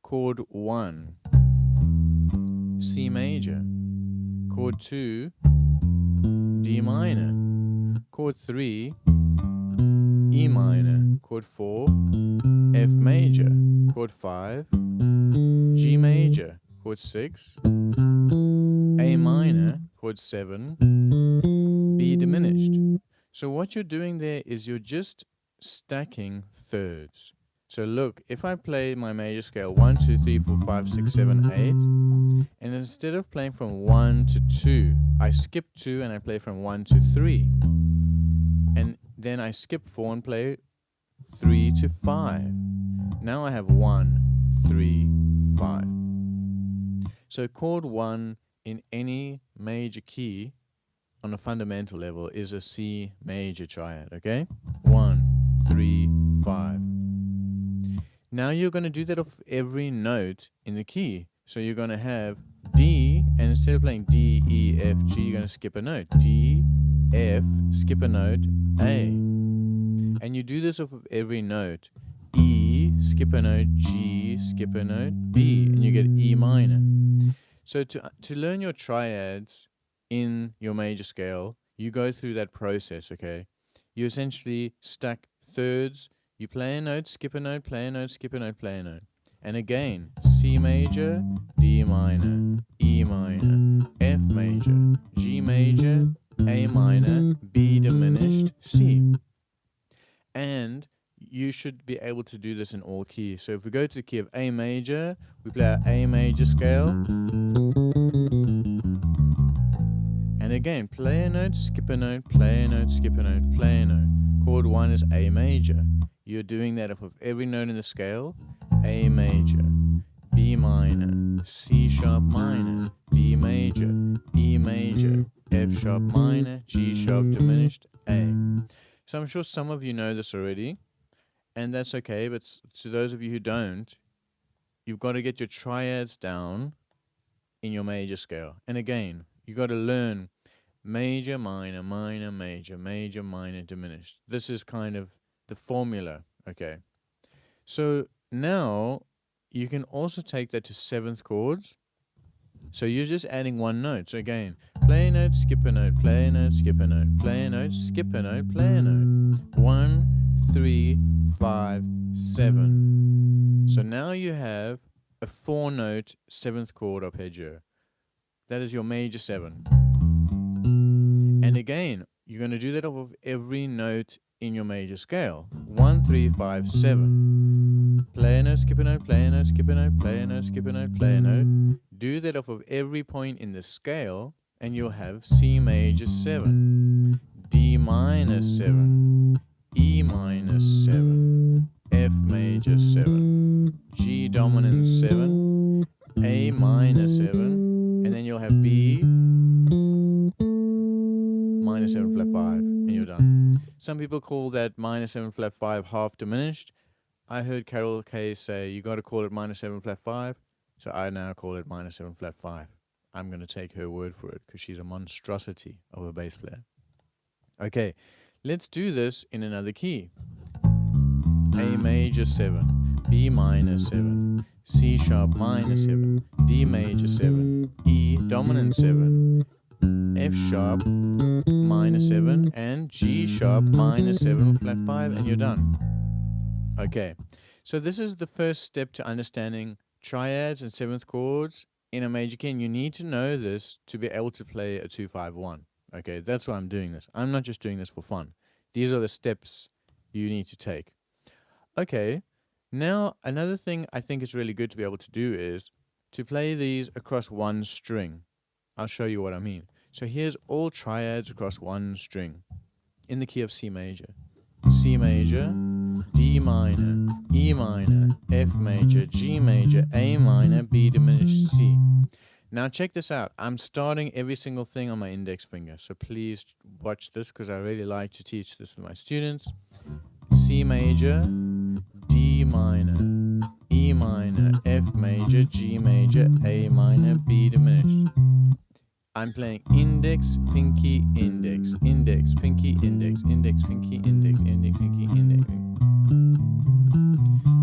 chord 1, C major, chord 2, D minor, chord 3, E minor, chord 4, F major, chord 5, G major, chord 6, A minor, chord 7, B diminished. So what you're doing there is you're just stacking thirds. So look, if I play my major scale 1, 2, 3, 4, 5, 6, 7, 8, and instead of playing from 1 to 2, I skip 2 and I play from 1 to 3. And then I skip 4 and play 3 to 5. Now I have 1, 3, 5. So chord 1 in any major key on a fundamental level is a C major triad, okay? 1, 3, 5. Now you're going to do that of every note in the key. So you're going to have D, and instead of playing D, E, F, G, you're going to skip a note. D, F, skip a note, A. And you do this off of every note. E, skip a note, G, skip a note, B, and you get E minor. So to learn your triads in your major scale, you go through that process, okay? You essentially stack thirds. You play a note, skip a note, play a note, skip a note, play a note. And again, C major, D minor, E minor, F major, G major, A minor, B diminished, C. And you should be able to do this in all keys. So if we go to the key of A major, we play our A major scale. And again, play a note, skip a note, play a note, skip a note, play a note. Chord 1 is A major. You're doing that off of every note in the scale. A major, B minor, C sharp minor, D major, E major, F sharp minor, G sharp diminished, A. So I'm sure some of you know this already, and that's okay, but to those of you who don't, you've got to get your triads down in your major scale. And again, you've got to learn major, minor, minor, major, major, minor, diminished. This is kind of the formula, okay? So now you can also take that to seventh chords. So you're just adding one note. So again, play a note, skip a note, play a note, skip a note, play a note, skip a note, play a note. 1, 3, 5, 7. So now you have a 4-note seventh chord arpeggio. That is your major 7. And again, you're going to do that off of every note in your major scale. 1, 3, 5, 7. Play a note, skip a note, play a note, skip a note, play a note, skip a note, play a note. Do that off of every point in the scale, and you'll have C major 7, D minor 7, E minor 7, F major 7, G dominant 7, A minor 7, and then you'll have B minor 7 flat 5, and you're done. Some people call that minor 7 flat 5 half diminished. I heard Carol Kay say you got to call it minor 7 flat 5, so I now call it minor 7 flat 5. I'm going to take her word for it because she's a monstrosity of a bass player. Okay, let's do this in another key. A major 7, B minor 7, C sharp minor 7, D major 7, E dominant 7, F sharp minor 7, and G sharp minor 7 flat 5, and you're done. Okay, so this is the first step to understanding triads and seventh chords in a major key, and you need to know this to be able to play a 2-5-1. Okay, that's why I'm doing this. I'm not just doing this for fun. These are the steps you need to take. Okay, now another thing I think is really good to be able to do is to play these across one string. I'll show you what I mean. So here's all triads across one string in the key of C major. C major, D minor, E minor, F major, G major, A minor, B diminished, C. Now check this out. I'm starting every single thing on my index finger. So please watch this because I really like to teach this to my students. C major, D minor, E minor, F major, G major, A minor, B diminished. I'm playing index, pinky, index, index, pinky, index, index, pinky, index, index, pinky, index.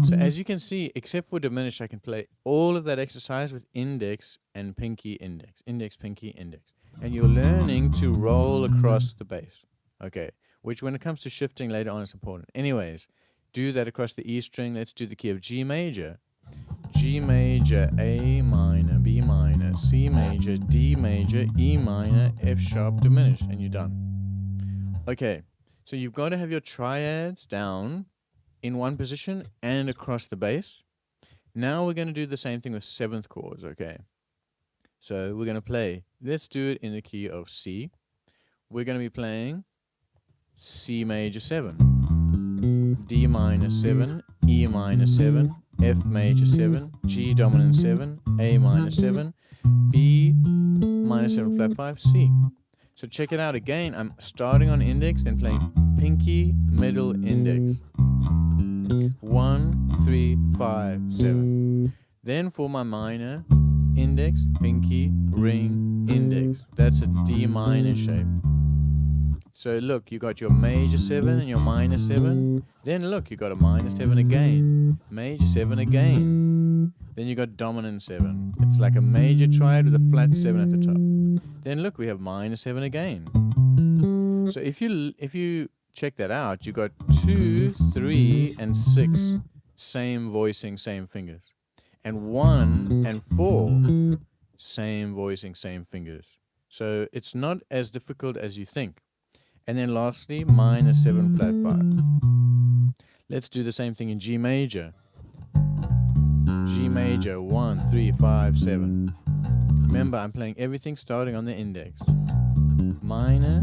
So as you can see, except for diminished, I can play all of that exercise with index and pinky index, index, pinky, index. And you're learning to roll across the bass. Okay, which when it comes to shifting later on is important. Anyways, do that across the E string. Let's do the key of G major. G major, A minor, B minor, C major, D major, E minor, F sharp diminished, and you're done. Okay, so you've got to have your triads down in one position and across the bass. Now we're going to do the same thing with seventh chords, okay? So we're going to play, let's do it in the key of C. We're going to be playing C major 7, D minor 7, E minor 7, F major 7, G dominant 7, A minor 7, B minor 7 flat 5, C. So check it out again. I'm starting on index, then playing pinky, middle, index. 1, 3, 5, 7. Then for my minor, index, pinky, ring, index. That's a D minor shape. So look, you got your major 7 and your minor 7. Then look, you got a minor 7 again, major 7 again. Then you got dominant 7. It's like a major triad with a flat 7 at the top. Then look, we have minor 7 again. So if you check that out, you got 2, 3, and 6 same voicing, same fingers, and 1 and 4 same voicing, same fingers. So it's not as difficult as you think. And then lastly, minor 7 flat 5. Let's do the same thing in G major. G major, 1, 3, 5, 7. Remember, I'm playing everything starting on the index. Minor,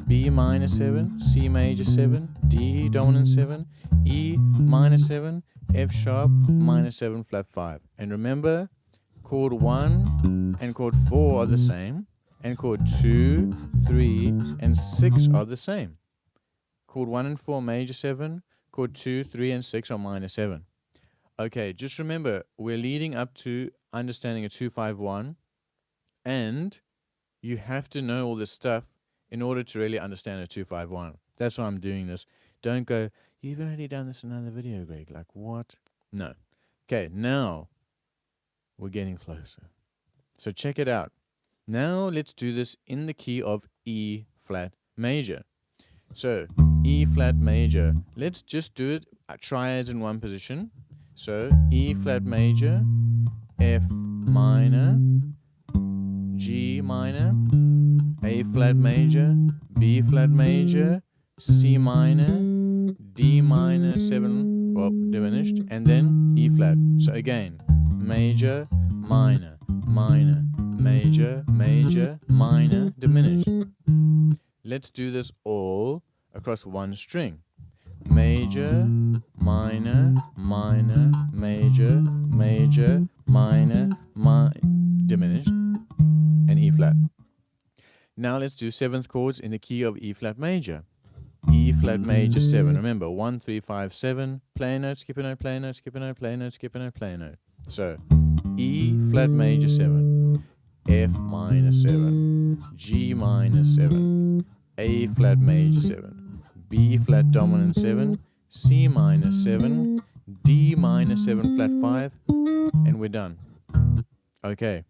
B minor 7, C major 7, D dominant 7, E minor 7, F sharp minor 7 flat 5. And remember, chord 1 and chord 4 are the same, and chord 2, 3, and 6 are the same. Chord 1 and 4 major 7, chord 2, 3, and 6 are minor 7. Okay, just remember, we're leading up to understanding a 2-5-1, and you have to know all this stuff in order to really understand a 2-5-1. That's why I'm doing this. Don't go, you've already done this in another video, Greg. Like, what? No. Okay, now we're getting closer. So check it out. Now let's do this in the key of E flat major. So E flat major. Let's just do it triads in one position. So E flat major, F minor, G minor, A flat major, B flat major, C minor, D minor 7, well, diminished, and then E flat. So again, major, minor, minor, major, major, minor, diminished. Let's do this all across one string. Major, minor, minor, major, major, minor, diminished, and E flat. Now let's do seventh chords in the key of E flat major. E flat major 7. Remember, 1, 3, 5, 7. Play a note, skip a note, play a note, skip a note, play a note, skip a note, play a note. So E flat major 7, F minor 7, G minor 7, A flat major 7, B flat dominant 7, C minor 7, D minor 7 flat 5, and we're done. Okay,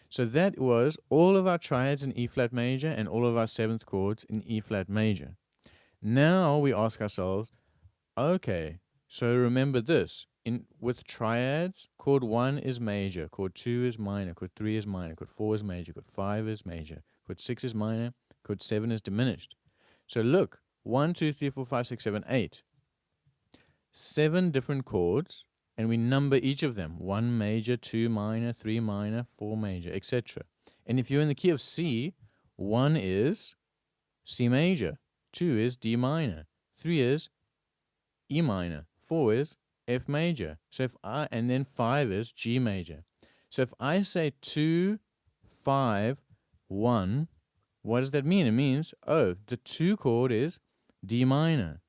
so that was all of our triads in E flat major and all of our seventh chords in E flat major. Now we ask ourselves, okay, so remember this. With triads, chord 1 is major, chord 2 is minor, chord 3 is minor, chord 4 is major, chord 5 is major, chord 6 is minor, chord 7 is diminished. So look, 1, 2, 3, 4, 5, 6, 7, 8. 7 different chords, and we number each of them. 1 major, 2 minor, 3 minor, 4 major, etc. And if you're in the key of C, 1 is C major, 2 is D minor, 3 is E minor, 4 is F major. So and then 5 is G major. So if I say 2, 5, 1, what does that mean? It means, oh, the 2 chord is D minor.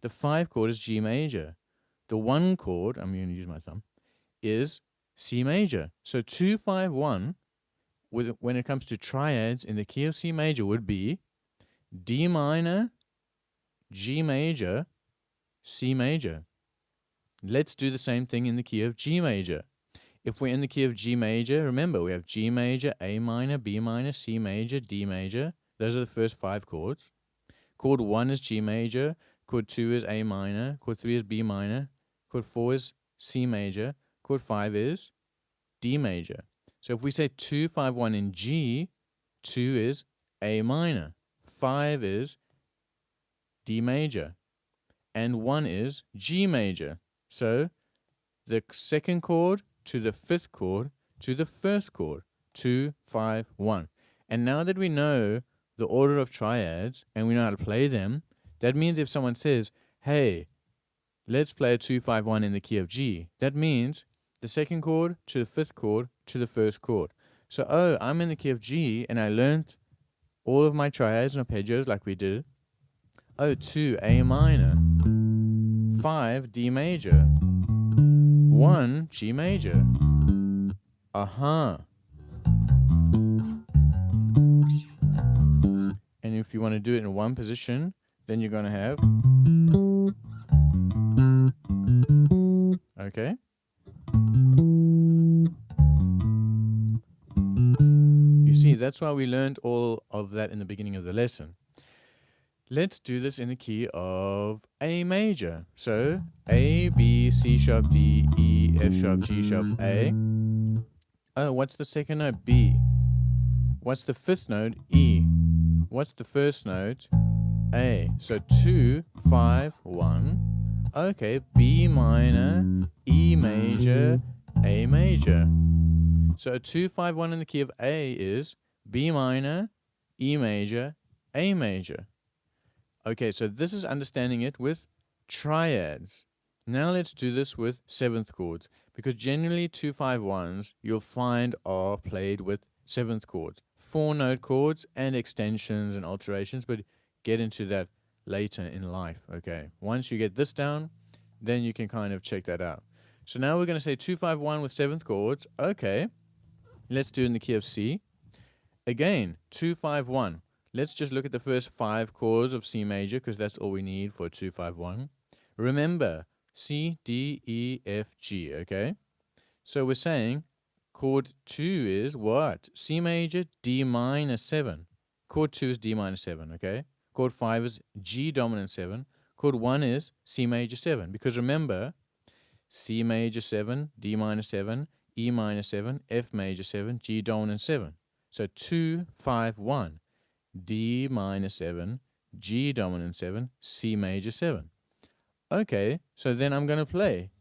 The 5 chord is G major. The 1 chord, I'm going to use my thumb, is C major. So 2, 5, 1, when it comes to triads in the key of C major, would be D minor, G major, C major. Let's do the same thing in the key of G major. If we're in the key of G major, remember we have G major, A minor, B minor, C major, D major. Those are the first 5 chords. Chord 1 is G major, chord 2 is A minor, chord 3 is B minor, chord 4 is C major, chord 5 is D major. So if we say 2, 5, 1 in G, 2 is A minor, 5 is D major, and 1 is G major. So the second chord to the 5th chord to the first chord, 2, 5, 1. And now that we know the order of triads and we know how to play them, that means if someone says, hey, let's play a 2, 5, 1 in the key of G, that means the second chord to the 5th chord to the first chord. So, oh, I'm in the key of G and I learned all of my triads and arpeggios like we did. Oh, 2, A minor, 5, D major, 1, G major. And if you want to do it in one position, then you're going to have, okay? You see, that's why we learned all of that in the beginning of the lesson. Let's do this in the key of A major. So A, B, C sharp, D, E, F sharp, G sharp, A. Oh, what's the second note? B. What's the 5th note? E. What's the first note? A. So 2, 5, 1. Okay, B minor, E major, A major. So 2, 5, 1 in the key of A is B minor, E major, A major. Okay, so this is understanding it with triads. Now let's do this with 7th chords, because generally 2, 5, 1s you'll find are played with 7th chords, 4-note chords and extensions and alterations, but get into that later in life. Okay, once you get this down, then you can kind of check that out. So now we're going to say 2, 5, 1 with 7th chords. Okay, let's do it in the key of C. Again, 2, 5, 1. Let's just look at the first 5 chords of C major, because that's all we need for 2, 5, 1. Remember, C, D, E, F, G, okay? So we're saying chord 2 is what? C major, D minor 7. Chord 2 is D minor 7, okay? Chord 5 is G dominant 7. Chord 1 is C major 7. Because remember, C major 7, D minor 7, E minor 7, F major 7, G dominant 7. So 2, 5, 1. D minor 7, G dominant 7, C major 7. Okay, so then I'm going to play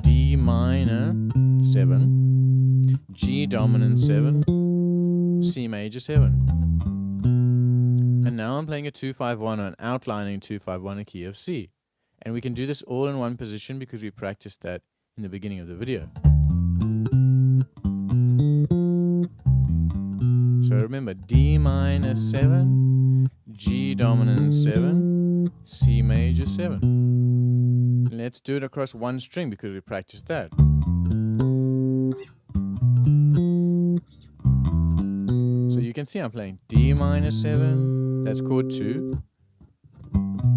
D minor 7, G dominant 7, C major 7. And now I'm playing a 2, 5, 1 and outlining 2, 5, 1 a key of C. And we can do this all in one position because we practiced that in the beginning of the video. So remember, D minor 7, G dominant 7, C major 7. Let's do it across one string because we practiced that. So you can see I'm playing D minor 7, that's chord 2,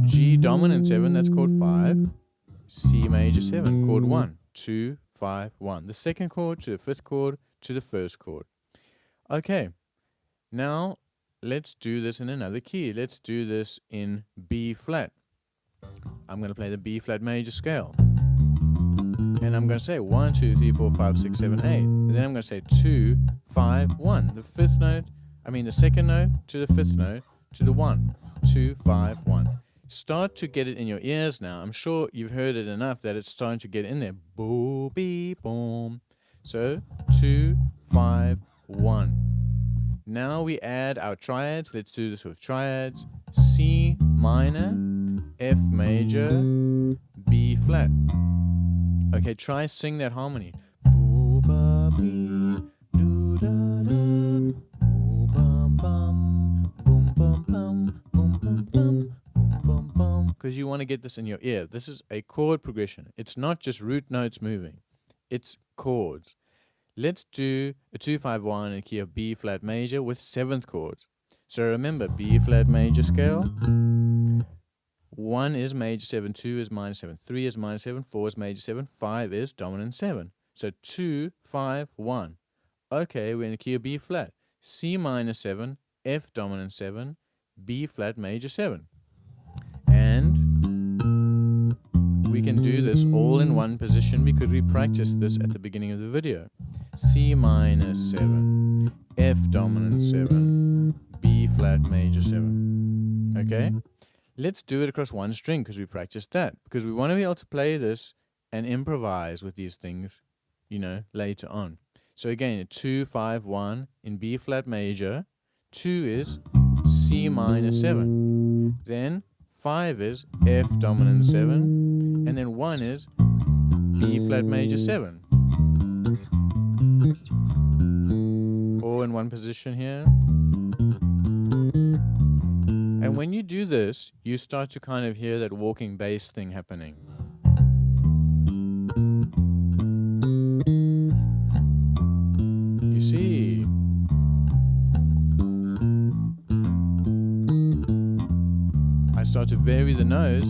G dominant 7, that's chord 5, C major 7, chord 1, 2, 5, 1. The second chord to the 5th chord to the first chord. Okay. Now, let's do this in another key. Let's do this in B flat. I'm going to play the B flat major scale. And I'm going to say 1, 2, 3, 4, 5, 6, 7, 8. And then I'm going to say 2, 5, 1. The second note to the 5th note to the 1. 2, 5, 1. Start to get it in your ears now. I'm sure you've heard it enough that it's starting to get in there. Boo, beep, boom. So, 2, 5, 1. Now we add our triads. Let's do this with triads. C minor, F major, B flat. Okay, try sing that harmony. Boo ba bee, doo da da, boo bum bum, boom bum bum, boom bum bum, boom bum bum. Because you want to get this in your ear. This is a chord progression. It's not just root notes moving. It's chords. Let's do a 2, 5, 1 in the key of B flat major with 7th chords. So remember, B flat major scale, 1 is major 7, 2 is minor 7, 3 is minor 7, 4 is major 7, 5 is dominant 7. So 2, 5, 1. Okay, we're in the key of B flat. C minor 7, F dominant 7, B flat major 7. And we can do this all in one position because we practiced this at the beginning of the video. C minor 7, F dominant 7, B flat major 7. Okay? Let's do it across one string because we practiced that. Because we want to be able to play this and improvise with these things, you know, later on. So again, 2, 5, 1 in B flat major. 2 is C minor 7. Then 5 is F dominant 7. And then 1 is B flat major 7. All in one position here. And when you do this, you start to kind of hear that walking bass thing happening. You see? I start to vary the notes.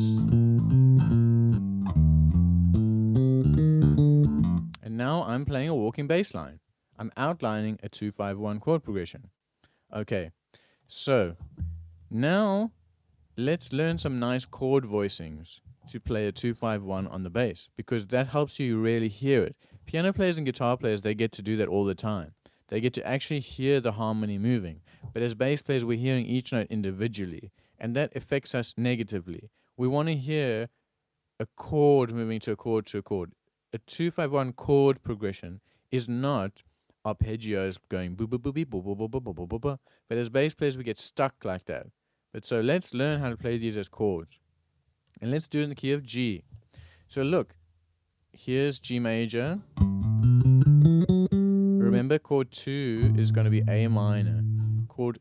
And now I'm playing a walking bass line. I'm outlining a 2-5-1 chord progression. Okay, so now let's learn some nice chord voicings to play a 2-5-1 on the bass, because that helps you really hear it. Piano players and guitar players, they get to do that all the time. They get to actually hear the harmony moving. But as bass players, we're hearing each note individually, and that affects us negatively. We want to hear a chord moving to a chord to a chord. A 2-5-1 chord progression is not arpeggios going boo boo boo boo boo boo boo boo boo boo boo. But as bass players, we get stuck like that. But so let's learn how to play these as chords. And let's do it in the key of G. So look, here's G major. Remember, chord 2 is going to be A minor. Chord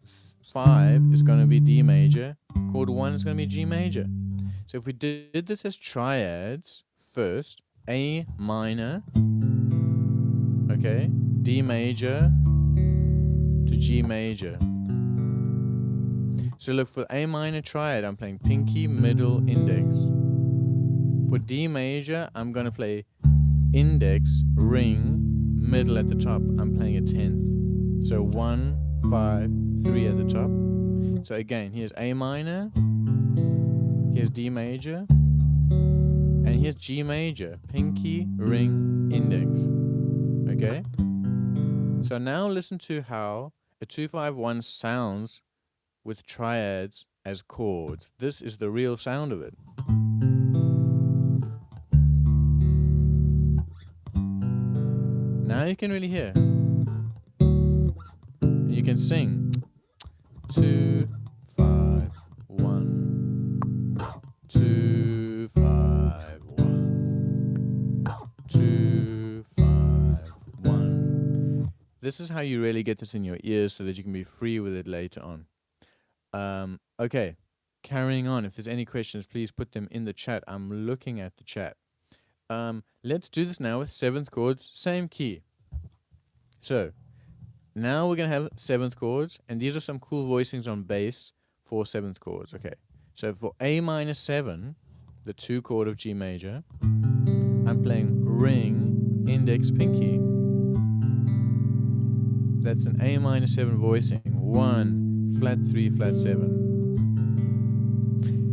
5 is going to be D major. Chord 1 is going to be G major. So if we did this as triads, first, A minor, okay, D major to G major. So look, for A minor triad, I'm playing pinky, middle, index. For D major, I'm going to play index, ring, middle at the top. I'm playing a 10th. So 1, 5, 3 at the top. So again, here's A minor, here's D major, and here's G major, pinky, ring, index. Okay? So now listen to how a 2-5-1 sounds with triads as chords. This is the real sound of it. Now you can really hear. And you can sing. 2, 5, 1. 2, 5, 1. 2, 5, 1. This is how you really get this in your ears so that you can be free with it later on. Okay, carrying on. If there's any questions, please put them in the chat. I'm looking at the chat. Let's do this now with 7th chords, same key. So, now we're going to have 7th chords, and these are some cool voicings on bass for 7th chords. Okay, so for A minor 7, the 2 chord of G major, I'm playing ring, index, pinky. That's an A minor 7 voicing. 1, flat 3, flat 7.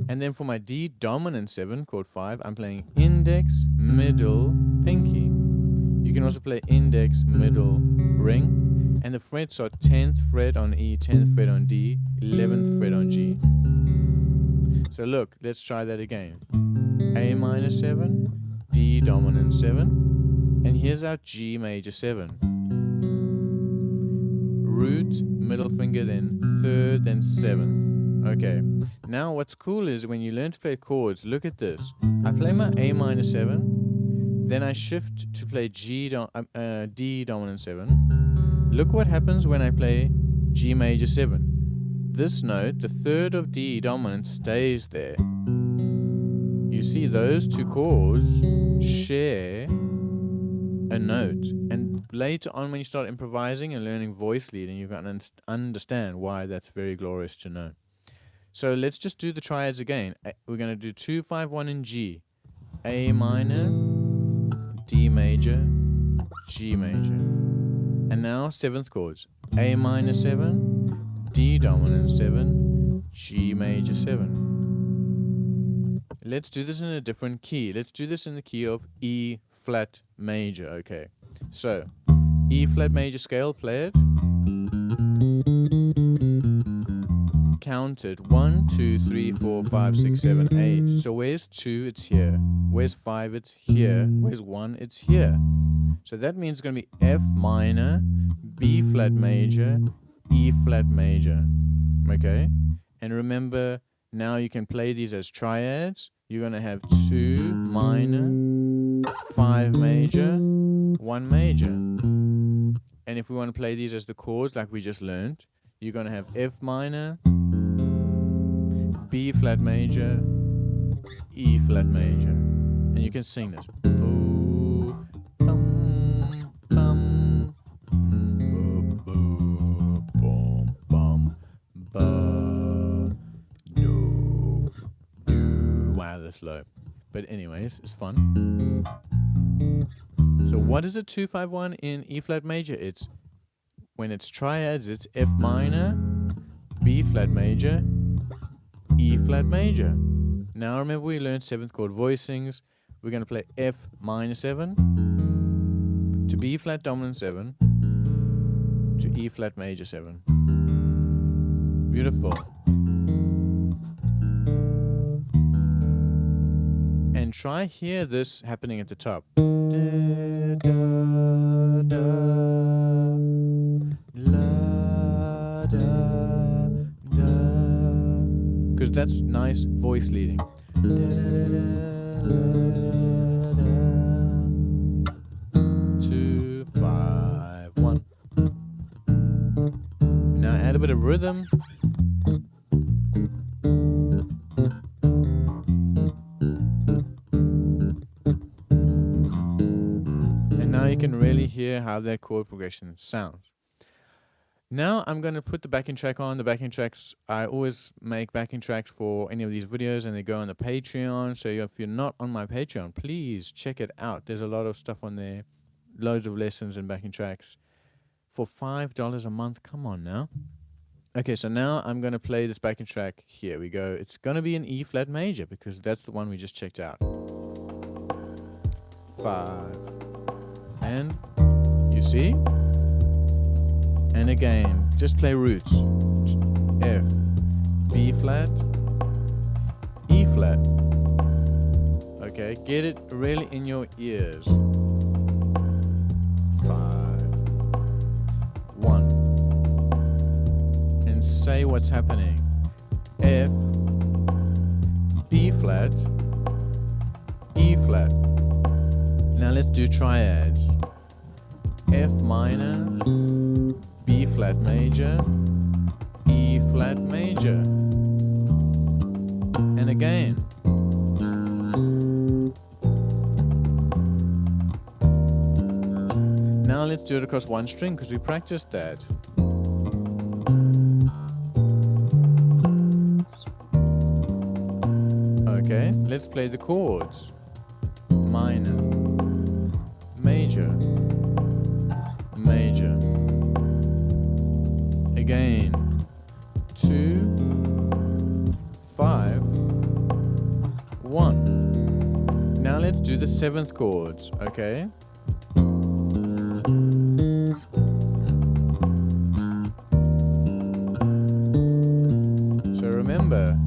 And then for my D dominant 7, chord 5, I'm playing index, middle, pinky. You can also play index, middle, ring. And the frets are 10th fret on E, 10th fret on D, 11th fret on G. So look, let's try that again. A minor 7, D dominant 7. And here's our G major 7. Root, middle finger, then 3rd, then 7th. Okay, now what's cool is when you learn to play chords, look at this. I play my A minor 7, then I shift to play D dominant 7. Look what happens when I play G major 7. This note, the 3rd of D dominant, stays there. You see, those 2 chords share a note, and later on when you start improvising and learning voice leading, you're going to understand why that's very glorious to know. So let's just do the triads again. We're going to do 2, 5, 1 in G. A minor, D major, G major. And now 7th chords. A minor 7, D dominant 7, G major 7. Let's do this in a different key. Let's do this in the key of E flat major. Okay. So, E flat major scale, play it. Count it. 1, 2, 3, 4, 5, 6, 7, 8. So where's 2? It's here. Where's 5? It's here. Where's 1? It's here. So that means it's going to be F minor, B flat major, E flat major. Okay? And remember, now you can play these as triads. You're going to have 2 minor, 5 major, 1 major. And if we want to play these as the chords like we just learned, you're going to have F minor, B flat major, E flat major. And you can sing this. Boo, bum, bum, boo, boo, bum, bum, ba, do, do. Wow, that's low. But anyways, it's fun. So what is a 2, 5, 1 in E flat major? It's when it's triads, it's F minor, B flat major, E flat major. Now remember we learned 7th chord voicings. We're going to play F minor 7 to B flat dominant 7 to E flat major 7. Beautiful. And try hear this happening at the top. Da, da, da, la, da. Because that's nice voice leading. 2, 5, 1. Now add a bit of rhythm. And now you can really hear how that chord progression sounds. Now I'm going to put the backing track on. The backing tracks, I always make backing tracks for any of these videos and they go on the Patreon. So if you're not on my Patreon, please check it out. There's a lot of stuff on there. Loads of lessons and backing tracks. For $5 a month, come on now. Okay, so now I'm going to play this backing track. Here we go. It's going to be an E flat major because that's the one we just checked out. 5. And you see? And again, just play roots. F, B flat, E flat. Okay, get it really in your ears. 5, 1. And say what's happening. F, B flat, E flat. Now let's do triads. F minor, B flat major, E flat major. And again. Now let's do it across one string because we practiced that. Okay, let's play the chords. Minor, major, major. Again, 2, 5, 1. Now let's do the 7th chords, okay? So remember,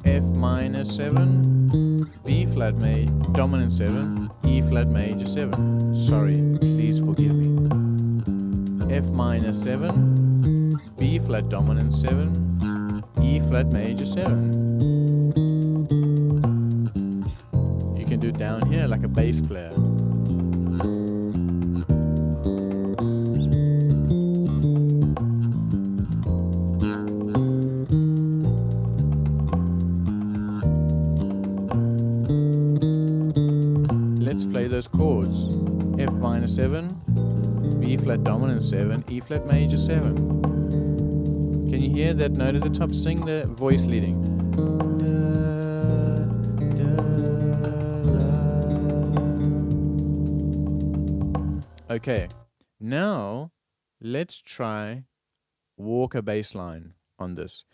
F minor 7, B flat major, dominant 7, E flat major 7. Sorry, please forgive me. F minor 7, B flat dominant 7, E flat major 7. You can do it down here like a bass player. Let's play those chords. F minor 7, B flat dominant 7, E flat major 7. Can you hear that note at the top? Sing the voice leading. Okay, now let's try walk a bass line on this.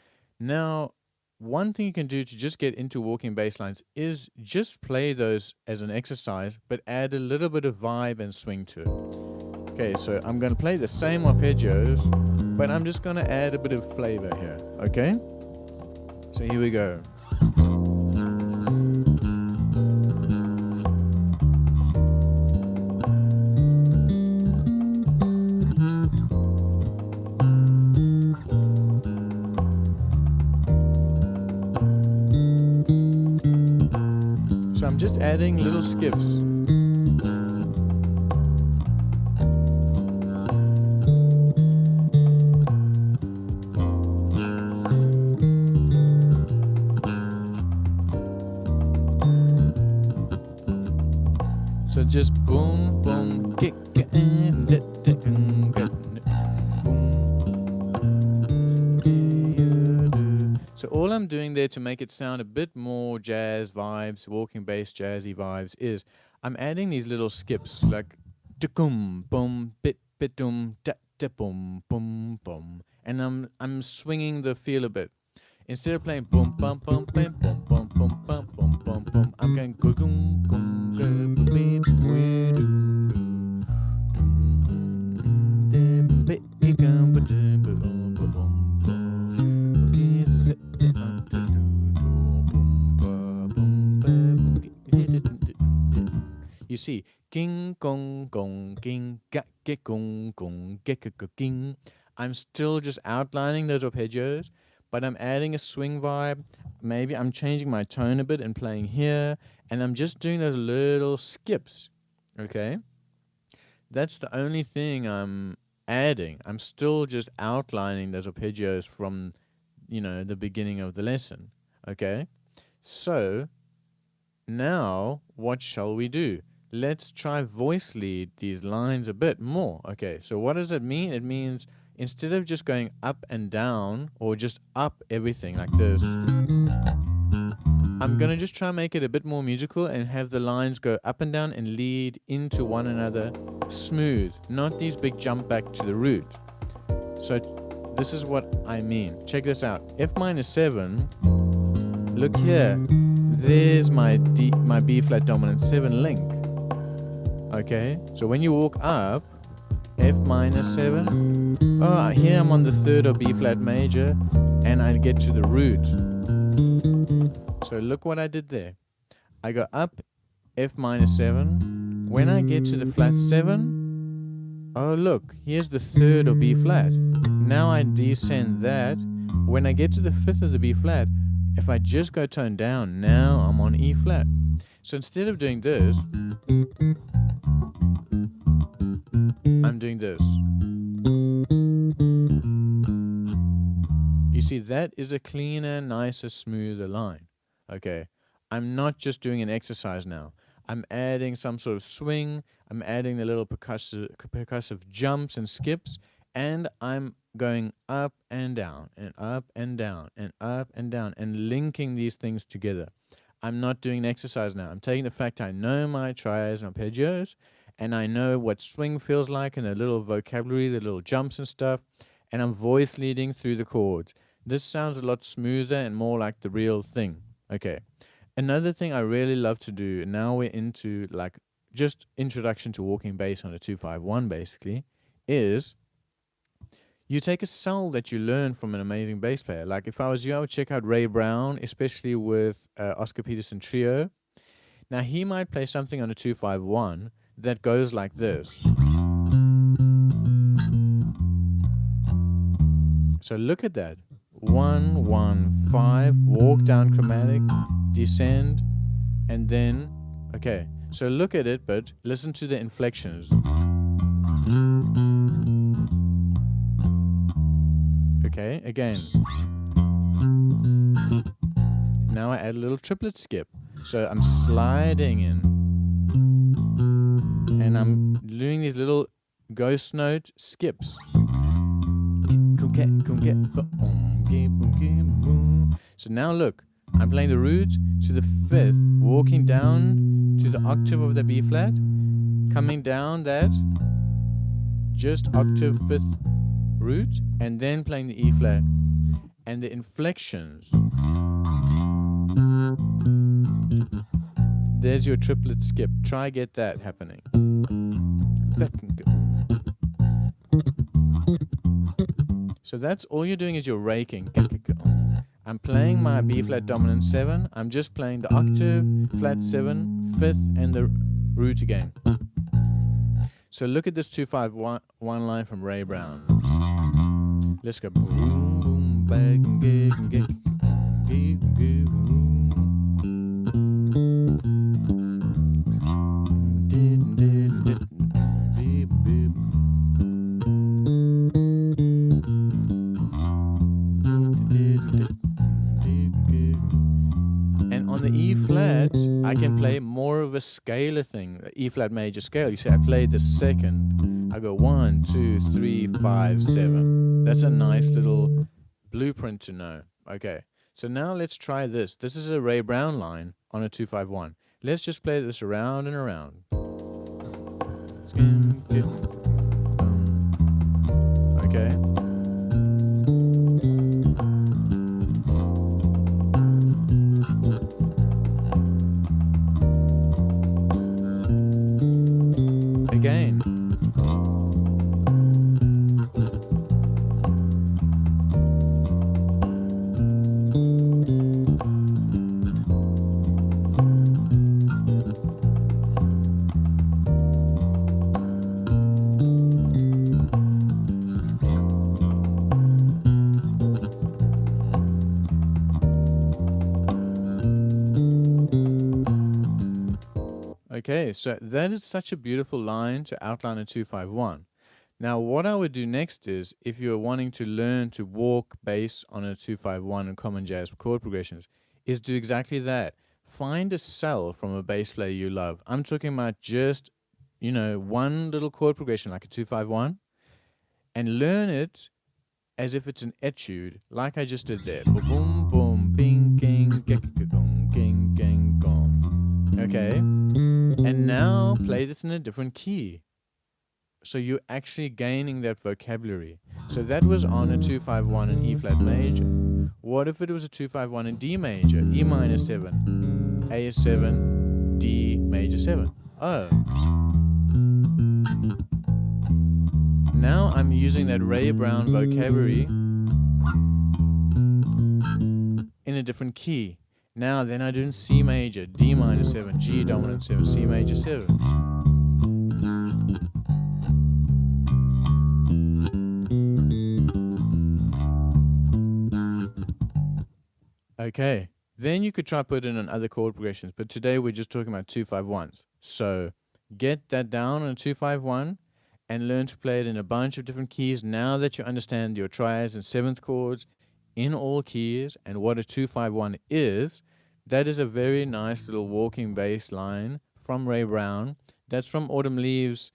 Now, one thing you can do to just get into walking bass lines is just play those as an exercise, but add a little bit of vibe and swing to it. Okay, so I'm going to play the same arpeggios, but I'm just going to add a bit of flavor here, okay? So here we go. So I'm just adding little skips. So just boom, boom, kick, and boom. So all I'm doing there to make it sound a bit more jazz vibes, walking bass jazzy vibes, is I'm adding these little skips like kum boom bit bitum da da boom boom boom, and I'm swinging the feel a bit. Instead of playing boom bum bum bam boom bum bum bum bum bum bum, I'm going go gum gum gum beep we do dum bit gum ba dum bum bum bum. You see, king gong gong king ga ge gong gong ge ge ge king. I'm still just outlining those arpeggios, but I'm adding a swing vibe. Maybe I'm changing my tone a bit and playing here, and I'm just doing those little skips. Okay, that's the only thing I'm adding. I'm still just outlining those arpeggios from, you know, the beginning of the lesson. Okay, so now what shall we do? Let's try voice lead these lines a bit more. Okay, so what does it mean? It means instead of just going up and down or just up everything like this, I'm gonna just try and make it a bit more musical and have the lines go up and down and lead into one another smooth, not these big jump back to the root. So this is what I mean. Check this out. F minor 7, look here, there's my B flat dominant 7 link. Okay, so when you walk up, F minor 7, oh, here I'm on the 3rd of B flat major, and I get to the root. So look what I did there. I go up F minor 7. When I get to the flat 7, oh look, here's the 3rd of B flat. Now I descend that. When I get to the 5th of the B flat, if I just go tone down, now I'm on E flat. So instead of doing this, I'm doing this. You see, that is a cleaner, nicer, smoother line. Okay, I'm not just doing an exercise now. I'm adding some sort of swing, I'm adding the little percussive jumps and skips, and I'm going up and down, and up and down, and up and down, and linking these things together. I'm not doing an exercise now. I'm taking the fact I know my triads and arpeggios, and I know what swing feels like, and the little vocabulary, the little jumps and stuff, and I'm voice leading through the chords. This sounds a lot smoother and more like the real thing. Okay. Another thing I really love to do, and now we're into like just introduction to walking bass on a 251 basically, is you take a cell that you learn from an amazing bass player. Like if I was you, I would check out Ray Brown, especially with Oscar Peterson Trio. Now he might play something on a 251 that goes like this. So look at that. 1, 1, 5, walk down chromatic, descend, and then, okay. So look at it, but listen to the inflections. Okay, again. Now I add a little triplet skip. So I'm sliding in. And I'm doing these little ghost note skips. So now look, I'm playing the root to the fifth, walking down to the octave of the B flat, coming down that just octave fifth root, and then playing the E flat. And the inflections, there's your triplet skip. Try get that happening. So that's all you're doing is you're raking. I'm playing my B flat dominant 7. I'm just playing the octave, flat 7, fifth, and the root again. So look at this 2-5-1 line from Ray Brown. Let's go boom, boom, back and get. On the E flat, I can play more of a scalar thing, E flat major scale. You see, I played the second. I go 1, 2, 3, 5, 7. That's a nice little blueprint to know. Okay, so now let's try this. This is a Ray Brown line on a 2-5-1. Let's just play this around and around. Okay. Again. Okay, so that is such a beautiful line to outline a 2-5-1. Now, what I would do next is, if you're wanting to learn to walk bass on a 2-5-1 and common jazz chord progressions, is do exactly that. Find a cell from a bass player you love. I'm talking about just, you know, one little chord progression like a 2-5-1, and learn it as if it's an etude, like I just did there. Boom, boom, bing, ging, gong, ging, gang, gong. Okay? And now play this in a different key. So you're actually gaining that vocabulary. So that was on a 2-5-1 in E flat major. What if it was a 2-5-1 in D major, E minor 7, A 7, D major 7? Oh. Now I'm using that Ray Brown vocabulary in a different key. Now then I do in C major, D minor 7, G dominant 7, C major 7. Okay, then you could try put it in other chord progressions, but today we're just talking about 2-5-1s. So get that down on a 2-5-1 and learn to play it in a bunch of different keys now that you understand your triads and seventh chords in all keys and what a 2-5-1 is. That is a very nice little walking bass line from Ray Brown. That's from Autumn Leaves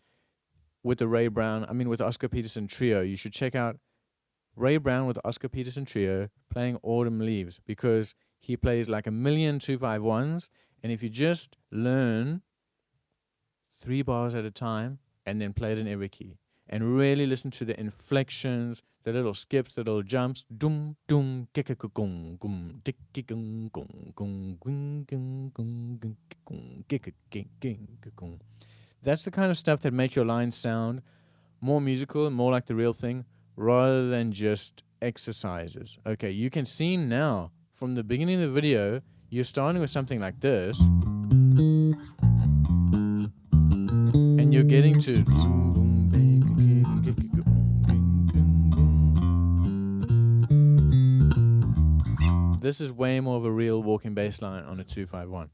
with the with the Oscar Peterson Trio. You should check out Ray Brown with the Oscar Peterson Trio playing Autumn Leaves, because he plays like a million 2-5-1s, and if you just learn 3 bars at a time and then play it in every key and really listen to the inflections, the little skips, the little jumps, dum dum gum gum gum gum. That's the kind of stuff that makes your lines sound more musical and more like the real thing, rather than just exercises. Okay, you can see now from the beginning of the video, you're starting with something like this, and you're getting to this is way more of a real walking bass line on a 2-5-1.